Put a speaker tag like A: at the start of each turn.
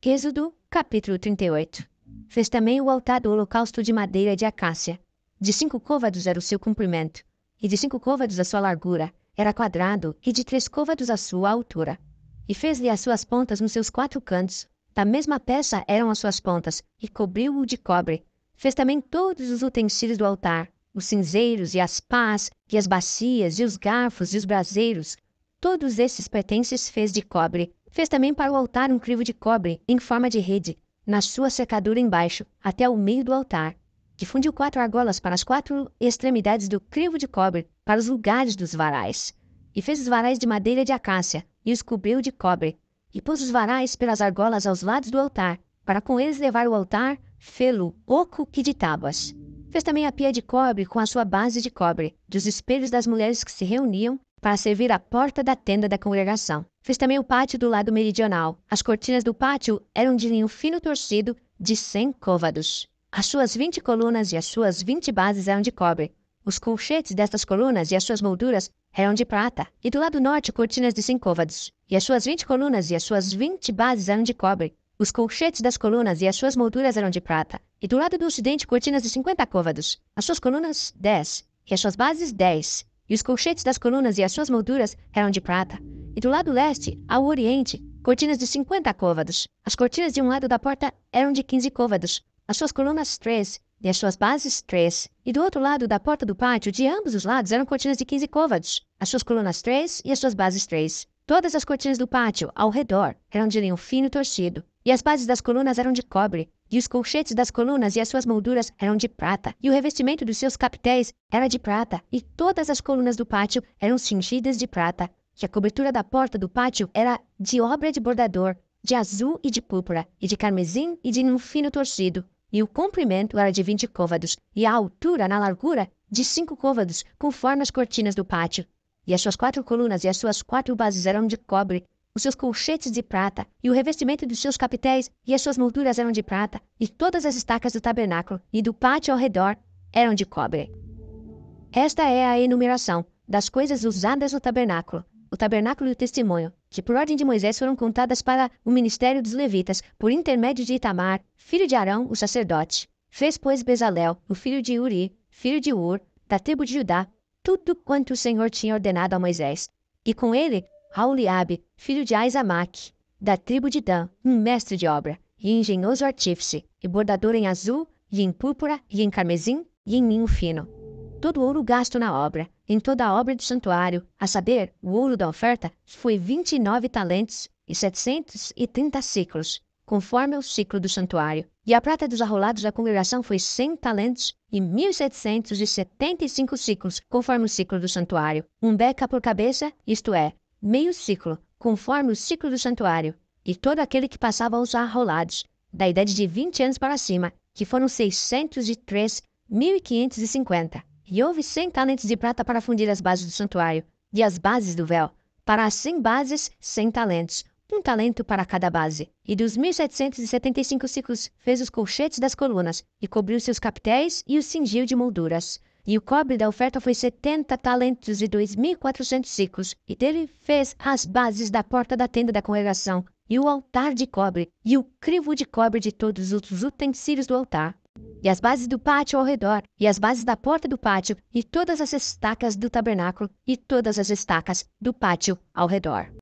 A: Êxodo, capítulo 38. Fez também o altar do holocausto de madeira de acácia. De 5 côvados era o seu comprimento, e de 5 côvados a sua largura. Era quadrado, e de 3 côvados a sua altura. E fez-lhe as suas pontas nos seus 4 cantos. Da mesma peça eram as suas pontas, e cobriu-o de cobre. Fez também todos os utensílios do altar, os cinzeiros, e as pás, e as bacias, e os garfos, e os braseiros. Todos esses pertences fez de cobre. Fez também para o altar um crivo de cobre, em forma de rede, na sua cercadura embaixo, até o meio do altar. E fundiu 4 argolas para as 4 extremidades do crivo de cobre, para os lugares dos varais. E fez os varais de madeira de acácia, e os cobriu de cobre. E pôs os varais pelas argolas aos lados do altar, para com eles levar o altar, fê-lo oco que de tábuas. Fez também a pia de cobre com a sua base de cobre, dos espelhos das mulheres que se reuniam, para servir à porta da tenda da congregação. Fez também o pátio do lado meridional. As cortinas do pátio eram de linho fino torcido, de 100 côvados. As suas 20 colunas e as suas 20 bases eram de cobre. Os colchetes destas colunas e as suas molduras eram de prata. E do lado norte, cortinas de 100 côvados. E as suas 20 colunas e as suas 20 bases eram de cobre. Os colchetes das colunas e as suas molduras eram de prata. E do lado do ocidente, cortinas de 50 côvados. As suas colunas, 10. E as suas bases, 10. E os colchetes das colunas e as suas molduras eram de prata. E do lado leste, ao oriente, cortinas de 50 côvados. As cortinas de um lado da porta eram de 15 côvados. As suas colunas, 3. E as suas bases, 3. E do outro lado da porta do pátio, de ambos os lados, eram cortinas de 15 côvados. As suas colunas, 3. E as suas bases, 3. Todas as cortinas do pátio, ao redor, eram de linho fino e torcido. E as bases das colunas eram de cobre. E os colchetes das colunas e as suas molduras eram de prata. E o revestimento dos seus capitéis era de prata. E todas as colunas do pátio eram cingidas de prata. E a cobertura da porta do pátio era de obra de bordador, de azul e de púrpura, e de carmesim e de linho fino torcido. E o comprimento era de 20 côvados, e a altura na largura de 5 côvados, conforme as cortinas do pátio. E as suas 4 colunas e as suas 4 bases eram de cobre, os seus colchetes de prata, e o revestimento dos seus capitéis e as suas molduras eram de prata, e todas as estacas do tabernáculo e do pátio ao redor eram de cobre. Esta é a enumeração das coisas usadas no tabernáculo, o tabernáculo e o testemunho, que por ordem de Moisés foram contadas para o ministério dos levitas, por intermédio de Itamar, filho de Arão, o sacerdote. Fez, pois, Bezalel, o filho de Uri, filho de Ur, da tribo de Judá, tudo quanto o Senhor tinha ordenado a Moisés. E com ele, Aholiabe, filho de Aizamaque, da tribo de Dan, um mestre de obra, e engenhoso artífice, e bordador em azul, e em púrpura, e em carmesim, e em linho fino. Todo o ouro gasto na obra, em toda a obra do santuário, a saber, o ouro da oferta, foi 29 talentos e 730 ciclos, conforme o ciclo do santuário. E a prata dos arrolados da congregação foi 100 talentos e 1.775 ciclos, conforme o ciclo do santuário. Um beca por cabeça, isto é, meio ciclo, conforme o ciclo do santuário. E todo aquele que passava aos arrolados, da idade de 20 anos para cima, que foram 603.550. E houve 100 talentos de prata para fundir as bases do santuário, e as bases do véu. Para as 100 bases, 100 talentos, um talento para cada base. E dos 1.775 ciclos fez os colchetes das colunas, e cobriu seus capitéis e os cingiu de molduras. E o cobre da oferta foi 70 talentos e 2.400 ciclos, e dele fez as bases da porta da tenda da congregação, e o altar de cobre, e o crivo de cobre de todos os utensílios do altar. E as bases do pátio ao redor, e as bases da porta do pátio, e todas as estacas do tabernáculo, e todas as estacas do pátio ao redor.